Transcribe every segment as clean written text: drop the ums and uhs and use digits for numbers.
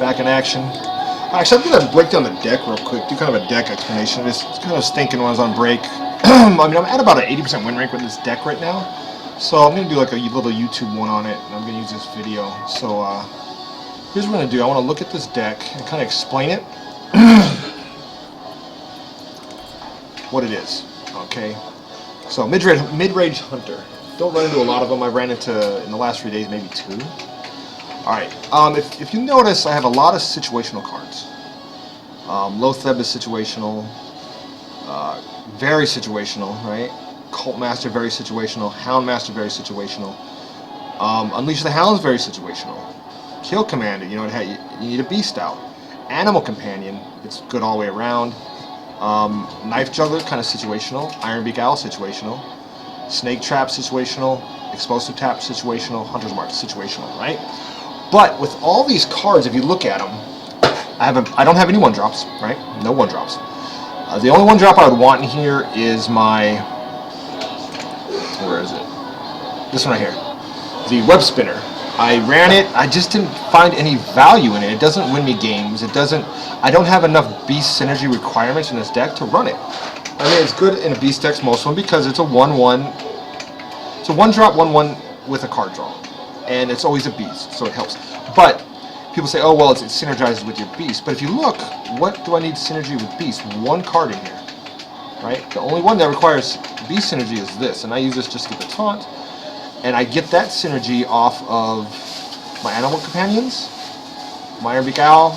back in action. Actually, I'm going to break down the deck real quick, do kind of a deck explanation. It's kind of stinking when I was on break. I mean, I'm at about an 80% win rate with this deck right now. So I'm going to do like a little YouTube one on it, and I'm going to use this video. So here's what I'm going to do. I want to look at this deck and kind of explain it. What it is, okay? So mid-range hunter. Don't run into a lot of them. I ran into, in the last 3 days, maybe 2. Alright, if you notice, I have a lot of situational cards. Loatheb is situational, very situational, right? Cult Master, very situational. Hound Master, very situational. Unleash the Hound is very situational. Kill Commander, you know, you need a Beast out. Animal Companion, it's good all the way around. Knife Juggler, kind of situational. Ironbeak Owl, situational. Snake Trap, situational. Explosive Tap, situational. Hunter's Mark, situational, right? But with all these cards, if you look at them, I don't have any 1-drops, right? No 1-drops. The only 1-drop I would want in here is my, where is it? This one right here, the Web Spinner. I ran it. I just didn't find any value in it. It doesn't win me games. It doesn't. I don't have enough Beast synergy requirements in this deck to run it. I mean, it's good in a Beast deck, most of them, because it's a 1/1. It's a 1-drop 1/1 with a card draw. And it's always a Beast, so it helps. But people say, oh, well, it's synergized with your Beast. But if you look, what do I need synergy with Beast? 1 card in here, right? The only one that requires Beast synergy is this, and I use this just to get the taunt. And I get that synergy off of my Animal Companions, my Ironbeak Owl,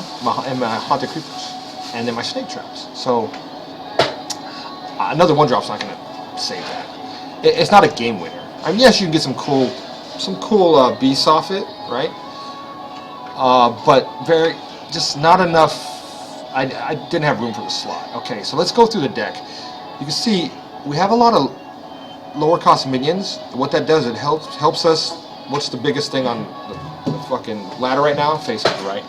and my Haunted Creepers, and then my Snake Traps. So another 1-drop's not going to save that. It's not a game winner. I mean, yes, you can get some cool beasts off it, right? But just not enough. I didn't have room for the slot. Okay, so let's go through the deck. You can see we have a lot of lower cost minions. What that does, it helps us. What's the biggest thing on the fucking ladder right now? Face Hunter, right?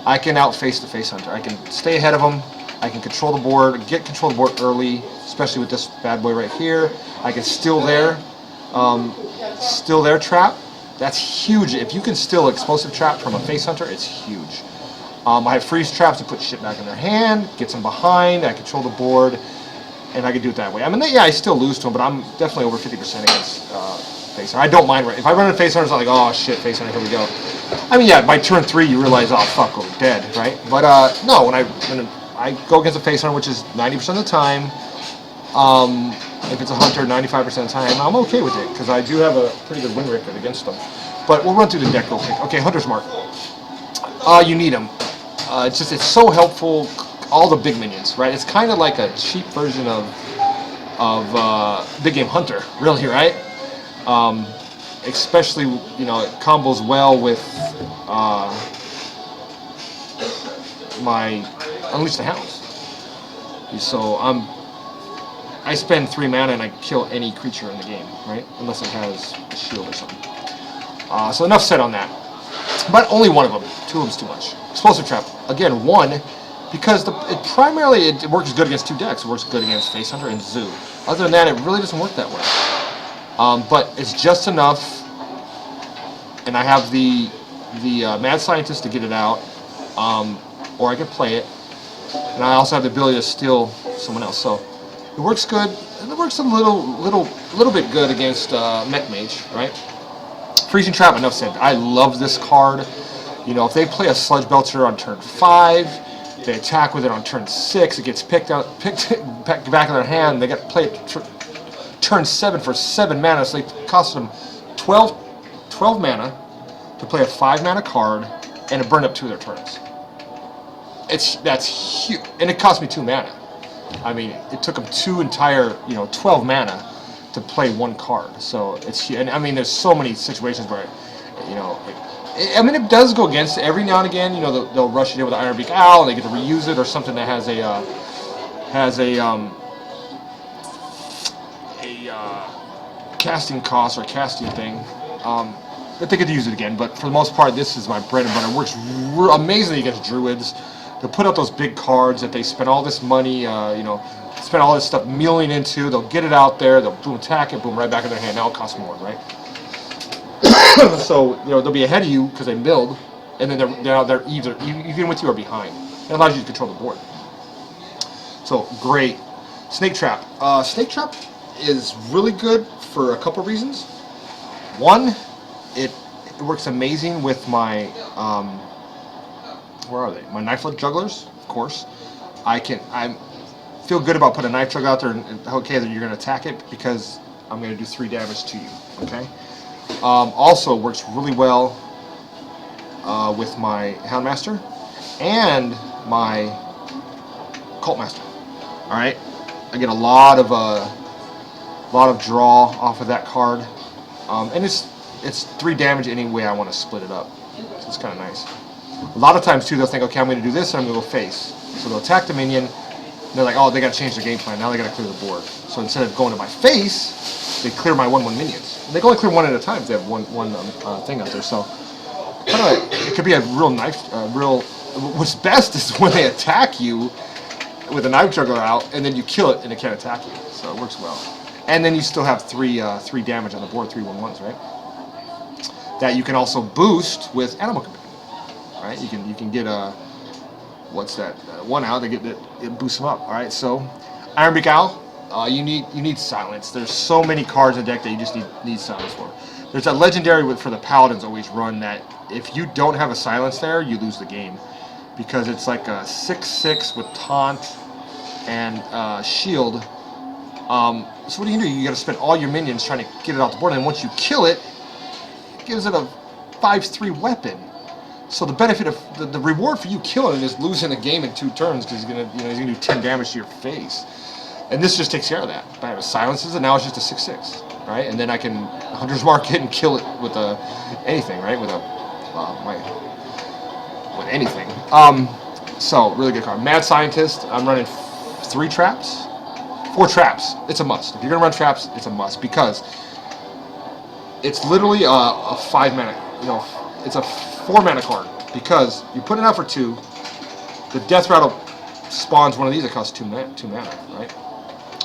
I can outface the Face Hunter. I can stay ahead of him. I can control the board, get control of the board early, especially with this bad boy right here. I can steal their trap. That's huge. If you can steal Explosive Trap from a Face Hunter, it's huge. I have Freeze Traps to put shit back in their hand, get them behind, I control the board, and I can do it that way. I mean, yeah, I still lose to them, but I'm definitely over 50% against Face Hunter. I don't mind. If I run into Face Hunter, it's not like, oh shit, Face Hunter, here we go. I mean, yeah, by turn 3, you realize, oh fuck, we're dead, right? But no, when I go against a Face Hunter, which is 90% of the time, if it's a Hunter, 95% of the time, I'm okay with it, because I do have a pretty good win record against them. But we'll run through the deck real quick. Okay, Hunter's Mark. You need them. It's so helpful. All the big minions, right? It's kind of like a cheap version of Big Game Hunter, really, right? Especially, you know, it combos well with my Unleash the Hounds. So I spend 3 mana and I kill any creature in the game, right? Unless it has a shield or something. So enough said on that. But only 1 of them. 2 of them's too much. Explosive Trap. Again, 1, because it works good against 2 decks. It works good against Face Hunter and Zoo. Other than that, it really doesn't work that way. But it's just enough, and I have the Mad Scientist to get it out, or I can play it, and I also have the ability to steal someone else. So it works good, and it works a little bit good against Mech Mage, right? Freezing Trap, enough said. I love this card. You know, if they play a Sludge Belcher on turn 5, they attack with it on turn 6, it gets picked back in their hand, they get to play it turn 7 for 7 mana, so it costs them 12 mana to play a 5 mana card, and it burned up 2 of their turns. That's huge, and it cost me 2 mana. I mean, it took them 2 entire, 12 mana to play 1 card. So it's, and I mean, there's so many situations where, I mean, it does go against it every now and again. They'll rush it in with an Ironbeak Owl, and they get to reuse it, or something that has a casting cost or a casting thing. But they get to use it again. But for the most part, this is my bread and butter. It works amazingly against Druids. They'll put out those big cards that they spend all this money, spend all this stuff milling into. They'll get it out there. They'll boom attack it, boom right back in their hand. Now it costs more, right? So they'll be ahead of you because they milled, and then they're either even with you or behind. It allows you to control the board. So great. Snake Trap. Snake Trap is really good for a couple reasons. One, it works amazing with my where are they? My knife jugglers, of course. I feel good about putting a knife juggler out there and okay that you're going to attack it because I'm going to do 3 damage to you. Okay. Also works really well with my Houndmaster and my Cult Master. All right, I get a lot of draw off of that card, and it's 3 damage any way I want to split it up. So it's kind of nice. A lot of times too, they'll think, okay, I'm going to do this, and I'm going to go face. So they'll attack the minion. And they're like, oh, they got to change their game plan. Now they got to clear the board. So instead of going to my face, they clear my 1/1 minions. And they can only clear 1 at a time if they have one thing out there. So it could be a real knife. What's best is when they attack you with a knife juggler out, and then you kill it, and it can't attack you. So it works well. And then you still have 3 damage on the board, 3 1/1s, right? That you can also boost with Animal Companion, right? You can get what's that? 1 out. It boosts them up. All right. So Ironbeak Owl, you need silence. There's so many cards in the deck that you just need silence for. There's a legendary for the Paladins always run that if you don't have a silence there, you lose the game. Because it's like a 6/6 with taunt and shield. So what do? You got to spend all your minions trying to get it off the board, and once you kill it, it gives it a 5/3 weapon. So the benefit of the reward for you killing it is losing a game in 2 turns because he's gonna do 10 damage to your face, and this just takes care of that. I have silences, and now it's just a 6/6, right? And then I can Hunter's Mark it and kill it with anything, right? With anything. So really good card. Mad Scientist. I'm running 4 traps. It's a must. If you're gonna run traps, it's a must because it's literally a 5 mana. It's a 4 mana card because you put it out for 2. The Death Rattle spawns one of these that costs 2 mana, right?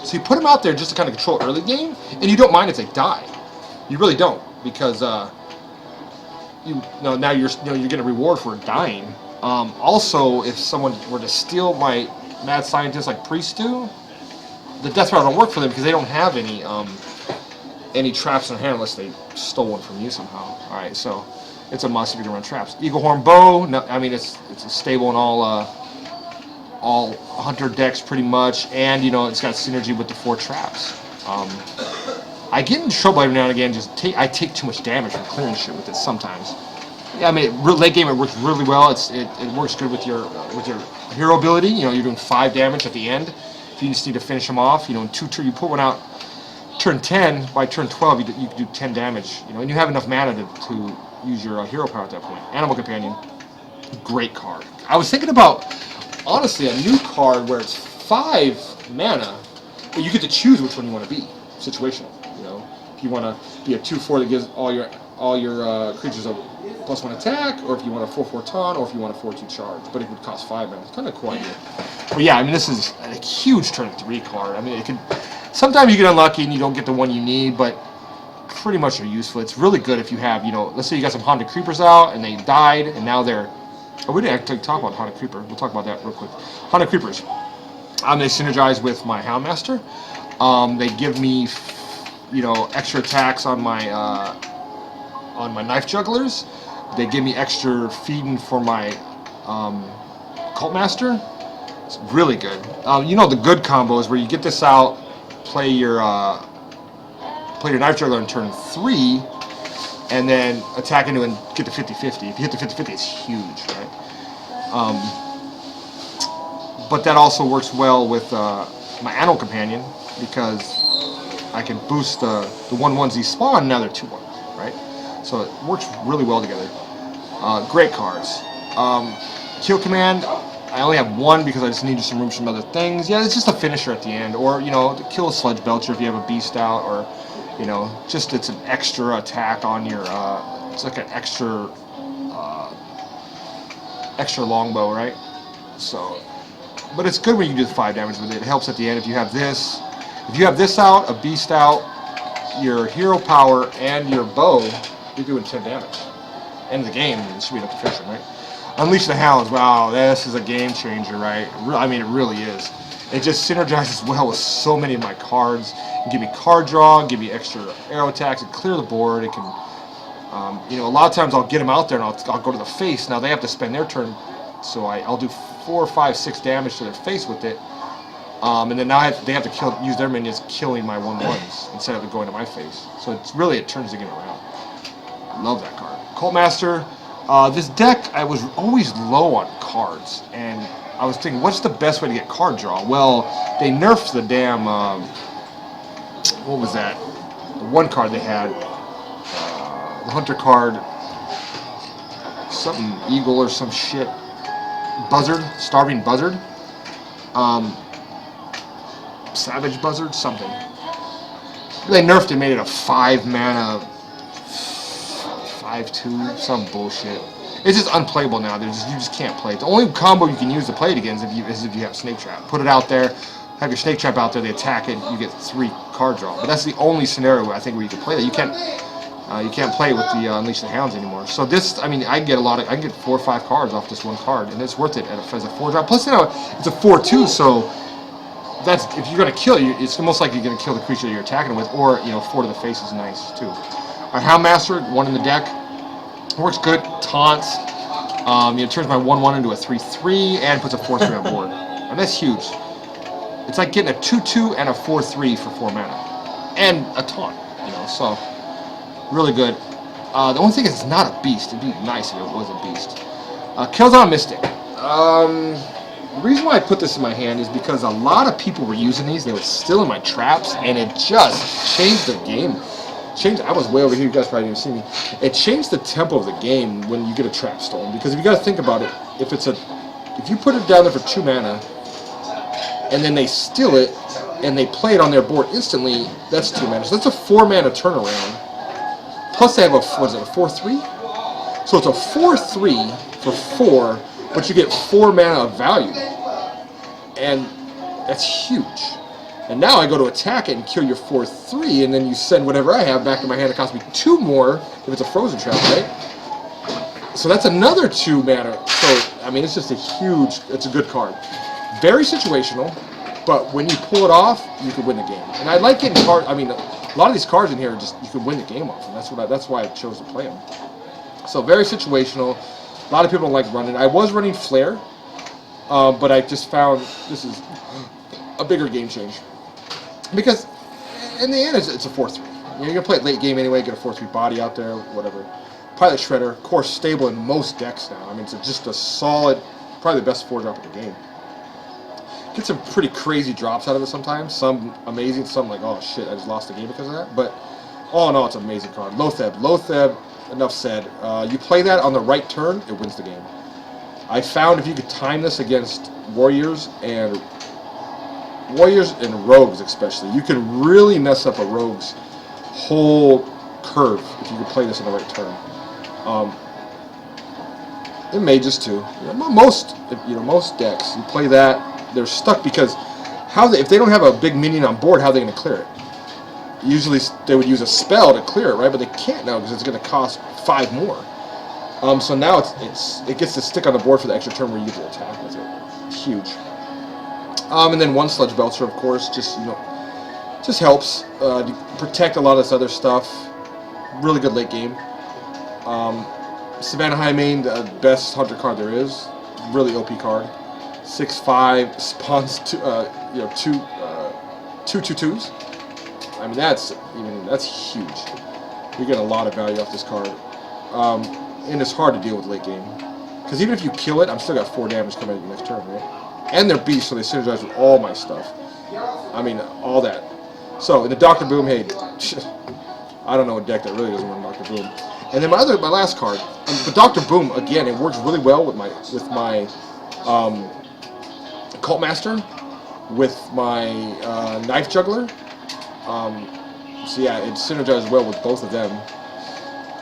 So you put them out there just to kind of control early game, and you don't mind if they die. You really don't because now you're getting a reward for dying. Also, if someone were to steal my Mad Scientist like Priest do, the Death Rattle don't work for them because they don't have any traps in their hand unless they stole one from you somehow. All right, so it's a must if you're gonna run traps. Eaglehorn Bow. No, I mean it's stable in all hunter decks pretty much, and it's got synergy with the 4 traps. I get in trouble every now and again. I take too much damage from clearing shit with it sometimes. Yeah, I mean late game it works really well. It works good with your hero ability. You're doing 5 damage at the end. If you just need to finish them off, in 2 turns you put one out. Turn 10 by turn 12 you can do 10 damage. And you have enough mana to use your hero power at that point. Animal Companion, great card. I was thinking about honestly a new card where it's 5 mana, but you get to choose which one you want to be. Situational. If you want to be a 2/4 that gives all your creatures a +1 attack, or if you want a 4/4 taunt, or if you want a 4/2 charge, but it would cost 5 mana. It's kind of cool idea. But yeah, I mean this is a huge turn 3 card. I mean it can. Sometimes you get unlucky and you don't get the one you need, but pretty much they're useful. It's really good if you have, let's say you got some Haunted Creepers out and they died, and now they're. Oh, we didn't actually talk about Haunted Creeper. We'll talk about that real quick. Haunted Creepers. They synergize with my Houndmaster. They give me, extra attacks on my knife jugglers. They give me extra feeding for my Cult Master. It's really good. The good combos where you get this out, play your knife juggler in turn 3, and then attack into and get the 50/50. If you hit the 50/50, it's huge, right? But that also works well with my Animal Companion because I can boost the 1/1s he spawn. Now they're 2/1, right? So it works really well together. Great cards. Kill Command. I only have 1 because I just needed some room for some other things. Yeah, it's just a finisher at the end, or to kill a Sludge Belcher if you have a beast out, or just it's an extra attack on your. It's like an extra longbow, right? So, but it's good when you do the 5 damage with it. It helps at the end if you have this. If you have this out, a beast out, your hero power, and your bow, you're doing 10 damage. end of the game, it should be enough to finish him, right? Unleash the Hounds. Wow, this is a game changer, right? I mean, it really is. It just synergizes well with so many of my cards. It give me card draw, give me extra arrow attacks, and clear the board. It can, you know, a lot of times I'll get them out there and I'll go to the face. Now they have to spend their turn, so I'll do 4, 5, 6 damage to their face with it. And then now they have to use their minions killing my 1/1s instead of it going to my face. So it turns the game around. Love that card. Cult Master. This deck, I was always low on cards, and I was thinking, what's the best way to get card draw? Well, they nerfed the damn, what was that? The one card they had, the Hunter card, something Eagle or some shit, Buzzard, Starving Buzzard, Savage Buzzard, something. They nerfed it, made it a 5 mana, 5/2, some bullshit. It's just unplayable now. You just can't play it. The only combo you can use to play it again is if you have Snake Trap. Put it out there, have your Snake Trap out there, they attack it, you get 3 card draw. But that's the only scenario I think where you can play that. You can't play with the Unleash the Hounds anymore. So this, I mean, I can get 4 or 5 cards off this one card, and it's worth it as a 4 drop. Plus, you know, it's a 4/2, so that's if you're gonna kill you, it's almost like you're gonna kill the creature you're attacking with, or 4 to the face is nice too. Our Houndmaster, 1 in the deck. Works good. Taunts. Turns my 1/1 into a 3/3 and puts a 4/3 on board. And that's huge. It's like getting a 2/2 and a 4/3 for 4 mana. And a taunt, so really good. The only thing is it's not a beast. It'd be nice if it was a beast. Keldon Mystic. The reason why I put this in my hand is because a lot of people were using these. They were still in my traps, and it just changed the game. I was way over here, you guys probably didn't see me. It changed the tempo of the game when you get a trap stolen, because if you got to think about it, if you put it down there for 2 mana, and then they steal it, and they play it on their board instantly, that's 2 mana. So that's a 4 mana turnaround. Plus they have a 4/3? So it's a 4/3 for 4, but you get 4 mana of value. And that's huge. And now I go to attack it and kill your 4/3, and then you send whatever I have back to my hand. It costs me 2 more if it's a frozen trap, right? So that's another 2 mana. So, I mean, it's just it's a good card. Very situational, but when you pull it off, you can win the game. And I like getting cards. I mean, a lot of these cards in here are just, you can win the game off, and that's why I chose to play them. So very situational. A lot of people don't like running. I was running Flare, but I just found this is a bigger game change. Because in the end, it's a 4/3. You're going to play it late game anyway, get a 4/3 body out there, whatever. Pilot Shredder, of course, stable in most decks now. I mean, it's just a solid, probably the best 4-drop of the game. Get some pretty crazy drops out of it sometimes. Some amazing, some like, oh shit, I just lost the game because of that. But all in all, it's an amazing card. Loatheb, enough said. You play that on the right turn, it wins the game. I found if you could time this against Warriors and Rogues especially, you can really mess up a Rogue's whole curve if you could play this on the right turn. In Mages too. Most decks, you play that, they're stuck because if they don't have a big minion on board, how are they going to clear it? Usually they would use a spell to clear it, right? But they can't now because it's going to cost 5 more. So now it gets to stick on the board for the extra turn where you get to attack with it. Huge. And then 1 Sludge Belcher, of course, just helps to protect a lot of this other stuff. Really good late game. Savannah Highmane, the best hunter card there is. Really OP card. 6/5 spawns 2/2/2s. I mean that's huge. You get a lot of value off this card, and it's hard to deal with late game. Because even if you kill it, I'm still got 4 damage coming at you next turn, right? And they're beasts, so they synergize with all my stuff. I mean, all that. So, in the Dr. Boom, hey, I don't know a deck that really doesn't run Dr. Boom. And then my last card, but Dr. Boom, again, it works really well with my Cult Master, with my Knife Juggler. So yeah, it synergizes well with both of them.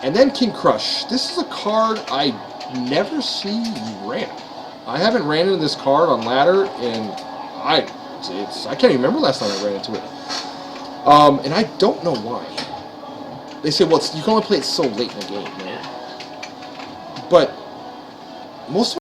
And then King Krush. This is a card I never see ran. I haven't ran into this card on ladder, and I can't even remember last time I ran into it. And I don't know why. They say, well, you can only play it so late in the game, man. But most